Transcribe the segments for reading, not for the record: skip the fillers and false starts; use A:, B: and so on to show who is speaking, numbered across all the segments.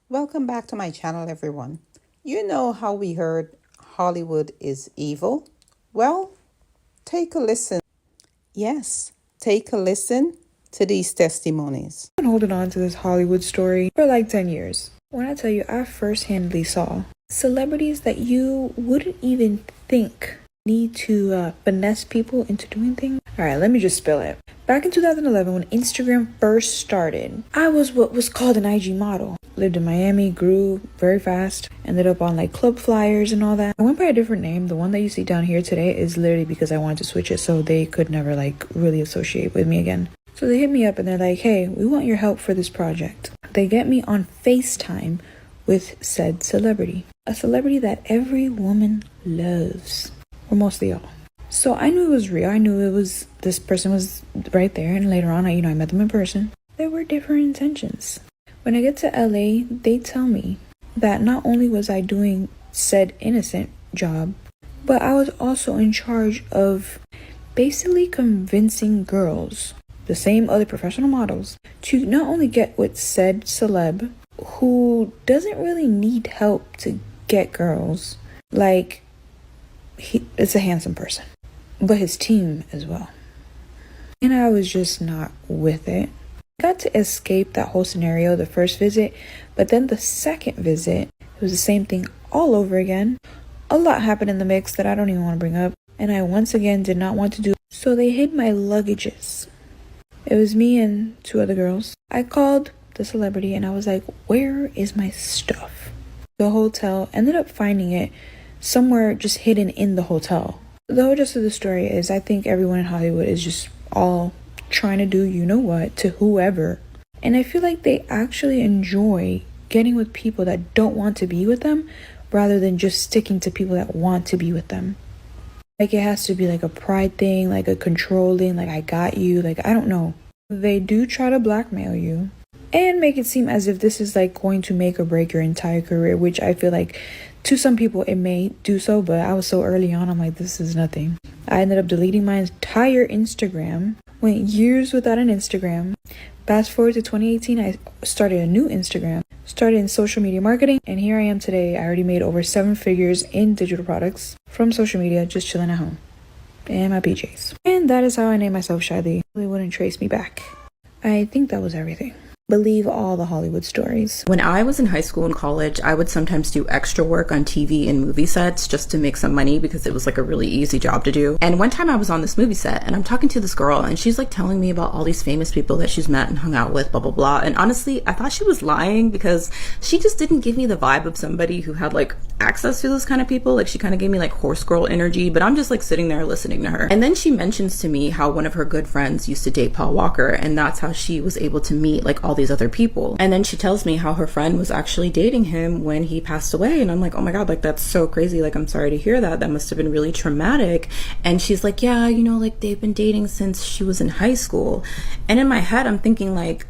A: Welcome back to my channel, everyone. You know how we heard Hollywood is evil? Well, take a listen. Yes, take a listen to these testimonies.
B: I've been holding on to this Hollywood story for like 10 years. When I tell you, I first-handedly saw celebrities that you wouldn't even think need to finesse people into doing things. All right, let me just spill it. Back in 2011, when Instagram first started, I was what was called an IG model. Lived in Miami, grew very fast, ended up on like club flyers and all that. I went by a different name. The one that you see down here today is literally because I wanted to switch it so they could never like really associate with me again. So they hit me up and they're like, hey, we want your help for this project. They get me on FaceTime with said celebrity. A celebrity that every woman loves. Or mostly all. So I knew it was real. I knew this person was right there. And later on, I met them in person. There were different intentions. When I get to LA, they tell me that not only was I doing said innocent job, but I was also in charge of basically convincing girls, the same other professional models, to not only get with said celeb who doesn't really need help to get girls, like it's a handsome person, but his team as well. And I was just not with it. I got to escape that whole scenario the first visit, but then the second visit, it was the same thing all over again. A lot happened in the mix that I don't even want to bring up, and I once again did not want to do. So they hid my luggages. It was me and two other girls. I called the celebrity and I was like, where is my stuff? The hotel ended up finding it somewhere just hidden in the hotel. The whole gist of the story is I think everyone in Hollywood is just all trying to do you know what to whoever. And I feel like they actually enjoy getting with people that don't want to be with them rather than just sticking to people that want to be with them. Like it has to be like a pride thing, like a controlling, like I got you, like I don't know. They do try to blackmail you and make it seem as if this is like going to make or break your entire career, which I feel like to some people it may do so, but I was so early on, I'm like, this is nothing. I ended up deleting my entire Instagram, went years without an Instagram. Fast forward to 2018, I started a new Instagram, started in social media marketing, and here I am today. I already made over 7 figures in digital products from social media, just chilling at home in my PJs. And that is how I named myself Shyly. They wouldn't trace me back. I think that was everything. Believe all the Hollywood stories.
C: When I was in high school and college, I would sometimes do extra work on TV and movie sets just to make some money because it was like a really easy job to do. And one time I was on this movie set and I'm talking to this girl and she's like telling me about all these famous people that she's met and hung out with, blah, blah, blah. And honestly, I thought she was lying because she just didn't give me the vibe of somebody who had like access to those kind of people. Like she kind of gave me like horse girl energy, but I'm just like sitting there listening to her. And then she mentions to me how one of her good friends used to date Paul Walker and that's how she was able to meet like all these other people. And then she tells me how her friend was actually dating him when he passed away. And I'm like, oh my God, like that's so crazy. Like, I'm sorry to hear that. That must have been really traumatic. And she's like, yeah, you know, like they've been dating since she was in high school. And in my head, I'm thinking like,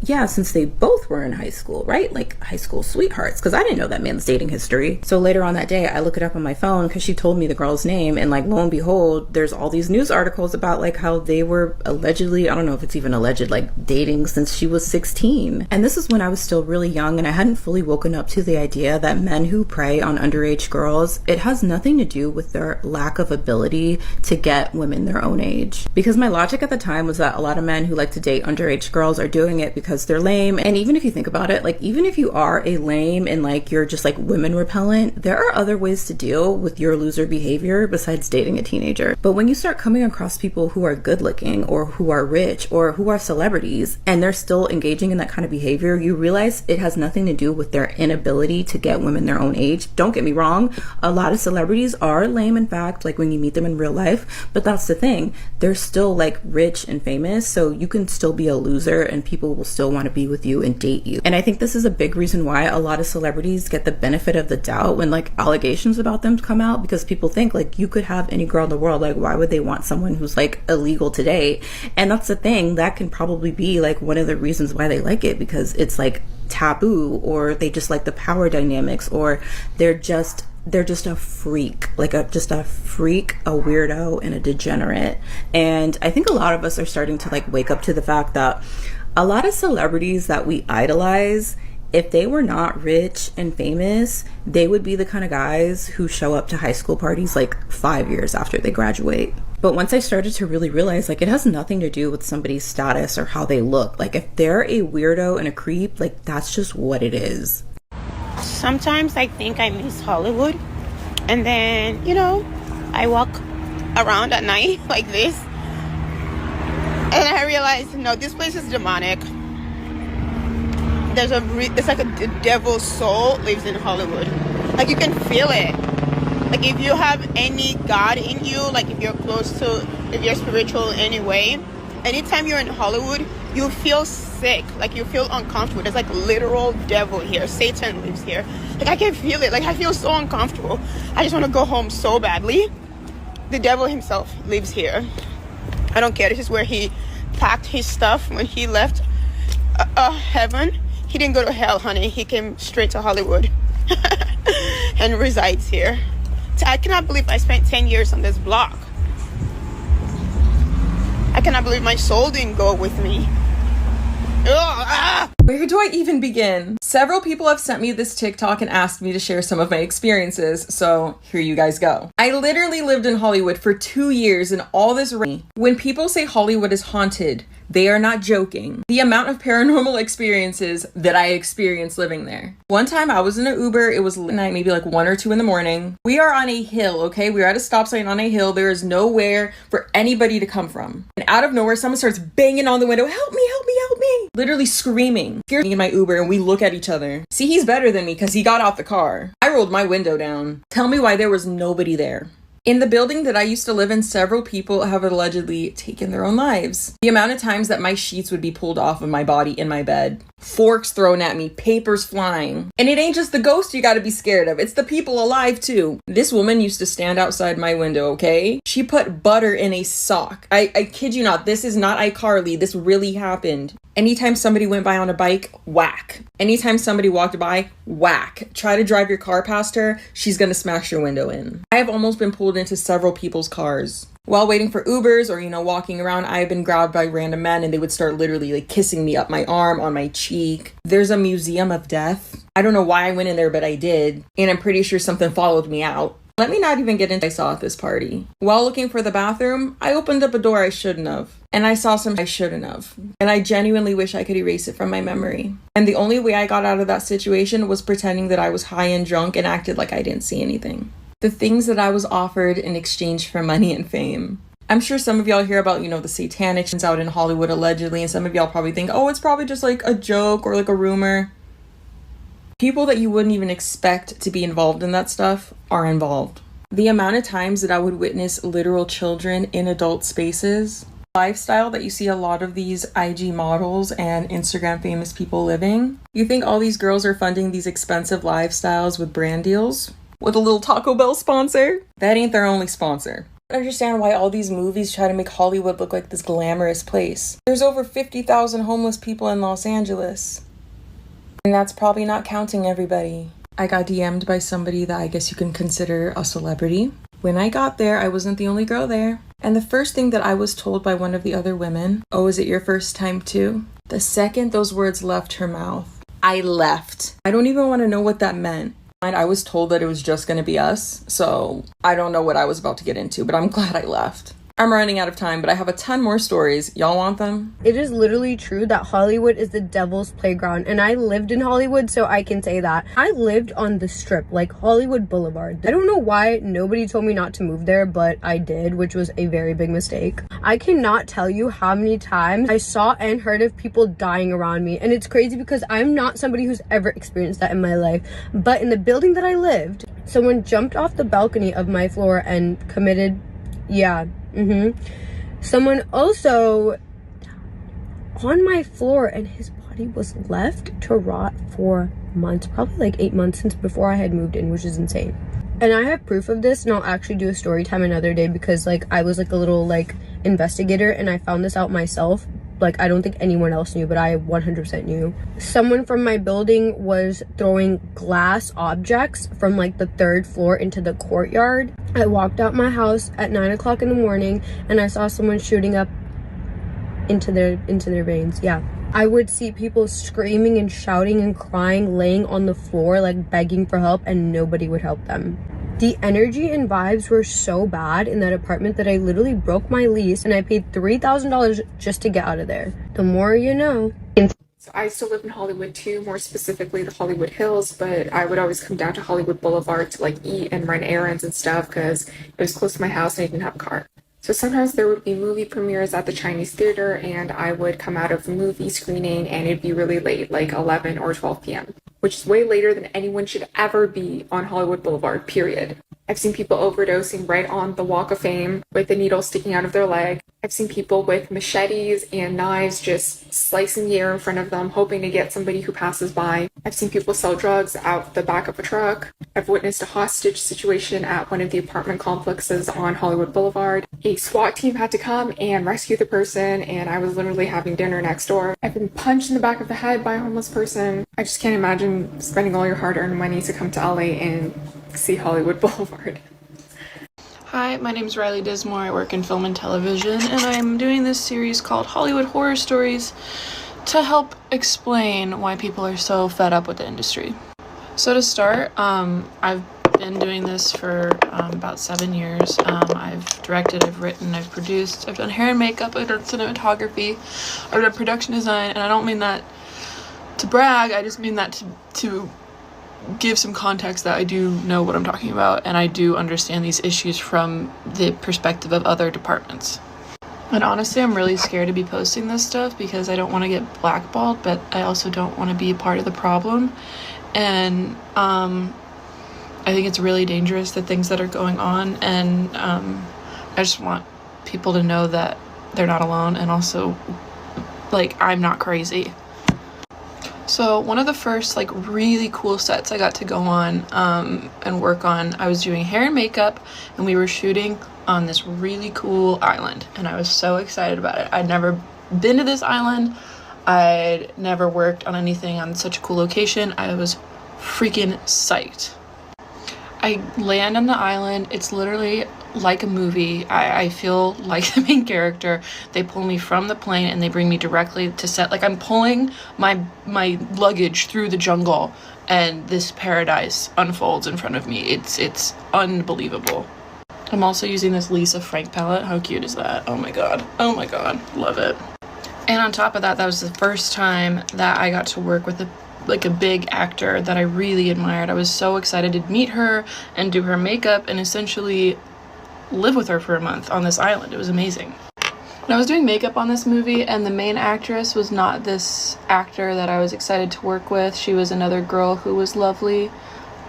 C: yeah, since they both were in high school, right? Like high school sweethearts, because I didn't know that man's dating history. So later on that day, I look it up on my phone because she told me the girl's name. And like, lo and behold, there's all these news articles about like how they were allegedly, I don't know if it's even alleged, like dating since she was 16. And this is when I was still really young and I hadn't fully woken up to the idea that men who prey on underage girls, it has nothing to do with their lack of ability to get women their own age. Because my logic at the time was that a lot of men who like to date underage girls are doing it because they're lame. And even if you think about it, like even if you are a lame and like you're just like women repellent, there are other ways to deal with your loser behavior besides dating a teenager. But when you start coming across people who are good looking or who are rich or who are celebrities and they're still engaging in that kind of behavior, you realize it has nothing to do with their inability to get women their own age. Don't get me wrong, a lot of celebrities are lame in fact, like when you meet them in real life, but that's the thing, they're still like rich and famous, so you can still be a loser and people will still want to be with you and date you. And I think this is a big reason why a lot of celebrities get the benefit of the doubt when like allegations about them come out, because people think like you could have any girl in the world, like why would they want someone who's like illegal to date? And that's the thing, that can probably be like one of the reasons why they like it, because it's like taboo, or they just like the power dynamics, or they're just a freak, like just a freak, a weirdo, and a degenerate. And I think a lot of us are starting to like wake up to the fact that a lot of celebrities that we idolize, If they were not rich and famous, they would be the kind of guys who show up to high school parties like 5 years after they graduate. But once I started to really realize, like, it has nothing to do with somebody's status or how they look. Like, if they're a weirdo and a creep, like, that's just what it is.
D: Sometimes I think I miss Hollywood. And then, I walk around at night like this. And I realize, no, this place is demonic. It's like a devil's soul lives in Hollywood. Like, you can feel it. Like, if you have any God in you, like if you're spiritual in any way, anytime you're in Hollywood, you feel sick. Like, you feel uncomfortable. There's like literal devil here. Satan lives here. Like, I can feel it. Like, I feel so uncomfortable. I just want to go home so badly. The devil himself lives here. I don't care. This is where he packed his stuff when he left heaven. He didn't go to hell, honey. He came straight to Hollywood and resides here. I cannot believe I spent 10 years on this block. I cannot believe my soul didn't go with me.
E: Where do I even begin? Several people have sent me this TikTok and asked me to share some of my experiences, so here you guys go. I literally lived in Hollywood for 2 years and all this rain. When people say Hollywood is haunted, they are not joking. The amount of paranormal experiences that I experienced living there. One time I was in an Uber, it was night, maybe like 1 or 2 in the morning. We are on a hill, okay? We're at a stop sign on a hill. There is nowhere for anybody to come from. And out of nowhere, someone starts banging on the window, help me, help me, help me. Literally screaming. Scared me in my Uber and we look at each other. See, he's better than me because he got out the car. I rolled my window down. Tell me why there was nobody there. In the building that I used to live in, several people have allegedly taken their own lives. The amount of times that my sheets would be pulled off of my body in my bed, forks thrown at me, papers flying. And it ain't just the ghost you gotta be scared of, it's the people alive too. This woman used to stand outside my window, okay? She put butter in a sock. I kid you not, this is not iCarly, this really happened. Anytime somebody went by on a bike, whack. Anytime somebody walked by, whack. Try to drive your car past her, she's gonna smash your window in. I have almost been pulled into several people's cars. While waiting for Ubers or, walking around, I have been grabbed by random men and they would start literally like kissing me up my arm, on my cheek. There's a museum of death. I don't know why I went in there, but I did. And I'm pretty sure something followed me out. Let me not even get into what I saw at this party. While looking for the bathroom, I opened up a door I shouldn't have. And I saw some I shouldn't have. And I genuinely wish I could erase it from my memory. And the only way I got out of that situation was pretending that I was high and drunk and acted like I didn't see anything. The things that I was offered in exchange for money and fame. I'm sure some of y'all hear about, the satanic shits out in Hollywood allegedly, and some of y'all probably think, oh, it's probably just like a joke or like a rumor. People that you wouldn't even expect to be involved in that stuff are involved. The amount of times that I would witness literal children in adult spaces, lifestyle that you see a lot of these IG models and Instagram famous people living. You think all these girls are funding these expensive lifestyles with brand deals? With a little Taco Bell sponsor? That ain't their only sponsor. I don't understand why all these movies try to make Hollywood look like this glamorous place. There's over 50,000 homeless people in Los Angeles. And that's probably not counting everybody. I got DM'd by somebody that I guess you can consider a celebrity. When I got there, I wasn't the only girl there. And the first thing that I was told by one of the other women, oh, is it your first time too? The second those words left her mouth, I left. I don't even want to know what that meant. I was told that it was just going to be us, so I don't know what I was about to get into, but I'm glad I left. I'm running out of time, but I have a ton more stories. Y'all want them?
F: It is literally true that Hollywood is the devil's playground, and I lived in Hollywood, so I can say that. I lived on the Strip, like Hollywood Boulevard. I don't know why nobody told me not to move there, but I did, which was a very big mistake. I cannot tell you how many times I saw and heard of people dying around me, and it's crazy because I'm not somebody who's ever experienced that in my life, but in the building that I lived, someone jumped off the balcony of my floor and committed, someone also on my floor, and his body was left to rot for months, probably like 8 months since before I had moved in, which is insane. And I have proof of this, and I'll actually do a story time another day because I was like a little investigator, and I found this out myself. I don't think anyone else knew, but I 100% knew. Someone from my building was throwing glass objects from the 3rd floor into the courtyard. I walked out my house at 9 o'clock in the morning and I saw someone shooting up into their veins. Yeah. I would see people screaming and shouting and crying, laying on the floor, like begging for help, and nobody would help them. The energy and vibes were so bad in that apartment that I literally broke my lease and I paid $3,000 just to get out of there. The more you know.
G: So I still live in Hollywood too, more specifically the Hollywood Hills, but I would always come down to Hollywood Boulevard to like eat and run errands and stuff because it was close to my house and I didn't have a car. So sometimes there would be movie premieres at the Chinese theater and I would come out of the movie screening and it'd be really late, like 11 or 12 p.m., which is way later than anyone should ever be on Hollywood Boulevard, period. I've seen people overdosing right on the Walk of Fame with a needle sticking out of their leg. I've seen people with machetes and knives just slicing the air in front of them, hoping to get somebody who passes by. I've seen people sell drugs out the back of a truck. I've witnessed a hostage situation at one of the apartment complexes on Hollywood Boulevard. A SWAT team had to come and rescue the person, and I was literally having dinner next door. I've been punched in the back of the head by a homeless person. I just can't imagine spending all your hard-earned money to come to LA and see Hollywood Boulevard.
H: Hi, my name is Riley Dismore. I work in film and television, and I'm doing this series called Hollywood Horror Stories to help explain why people are so fed up with the industry. So to start, I've been doing this for about 7 years. I've directed, I've written, I've produced, I've done hair and makeup, I've done cinematography, I've done production design, and I don't mean that to brag, I just mean that to give some context that I do know what I'm talking about and I do understand these issues from the perspective of other departments. And honestly, I'm really scared to be posting this stuff because I don't want to get blackballed, but I also don't want to be a part of the problem. And I think it's really dangerous, the things that are going on, and I just want people to know that they're not alone, and also, like, I'm not crazy. So one of the first like really cool sets I got to go on and work on, I was doing hair and makeup, and we were shooting on this really cool island, and I was so excited about it. I'd never been to this island. I'd never worked on anything on such a cool location. I was freaking psyched. I land on the island. It's literally like a movie. I feel like the main character. They pull me from the plane and they bring me directly to set. Like I'm pulling my luggage through the jungle and this paradise unfolds in front of me. It's unbelievable. I'm also using this Lisa Frank palette. How cute is that? Oh my god. Oh my god. Love it. And on top of that, that was the first time that I got to work with a big actor that I really admired. I was so excited to meet her and do her makeup and essentially live with her for a month on this island. It was amazing. And I was doing makeup on this movie, and the main actress was not this actor that I was excited to work with. She was another girl who was lovely,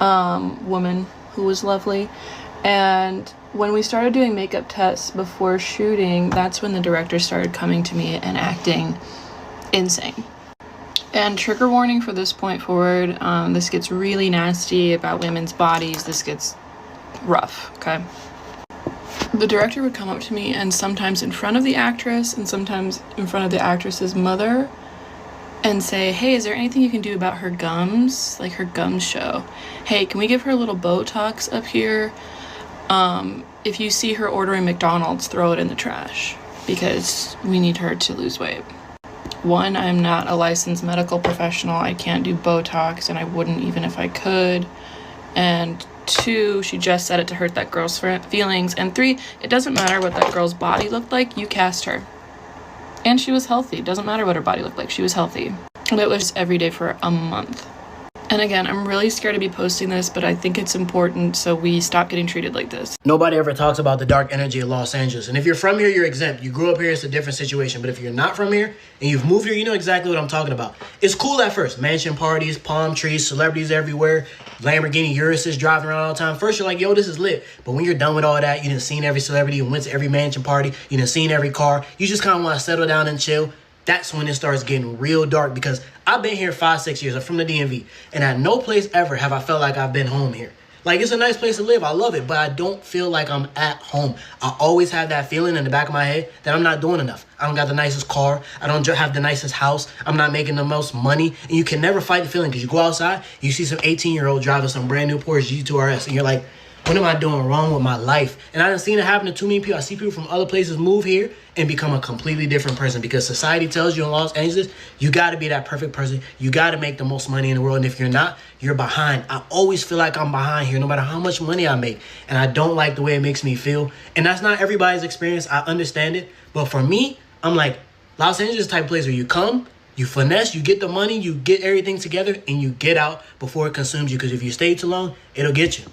H: woman who was lovely. And when we started doing makeup tests before shooting, that's when the director started coming to me and acting insane. And trigger warning for this point forward, this gets really nasty about women's bodies. This gets rough, okay? The director would come up to me, and sometimes in front of the actress and sometimes in front of the actress's mother, and say, hey, is there anything you can do about her gums? Like her gums show. Hey, can we give her a little Botox up here? If you see her ordering McDonald's, throw it in the trash because we need her to lose weight. One, I'm not a licensed medical professional. I can't do Botox, and I wouldn't even if I could. And two, she just said it to hurt that girl's feelings. And three, it doesn't matter what that girl's body looked like, you cast her. And she was healthy. It doesn't matter what her body looked like, she was healthy. And it was every day for a month. And again, I'm really scared to be posting this, but I think it's important so we stop getting treated like this.
I: Nobody ever talks about the dark energy of Los Angeles. And if you're from here, you're exempt. You grew up here, it's a different situation. But if you're not from here and you've moved here, you know exactly what I'm talking about. It's cool at first. Mansion parties, palm trees, celebrities everywhere, Lamborghini Uruses driving around all the time. First, you're like, yo, this is lit. But when you're done with all that, you done seen every celebrity, you went to every mansion party, you done seen every car, you just kind of want to settle down and chill. That's when it starts getting real dark, because I've been here 5-6 years. I'm from the DMV, and at no place ever have I felt like I've been home here. Like, it's a nice place to live. I love it, but I don't feel like I'm at home. I always have that feeling in the back of my head that I'm not doing enough. I don't got the nicest car. I don't have the nicest house. I'm not making the most money. And you can never fight the feeling, because you go outside, you see some 18-year-old driving some brand new Porsche G2 RS, and you're like, What am I doing wrong with my life? And I done seen it happen to too many people. I see people from other places move here and become a completely different person because society tells you in Los Angeles, you got to be that perfect person. You got to make the most money in the world. And if you're not, you're behind. I always feel like I'm behind here no matter how much money I make. And I don't like the way it makes me feel. And that's not everybody's experience. I understand it. But for me, I'm like, Los Angeles is the type of place where you come, you finesse, you get the money, you get everything together, and you get out before it consumes you. Because if you stay too long, it'll get you.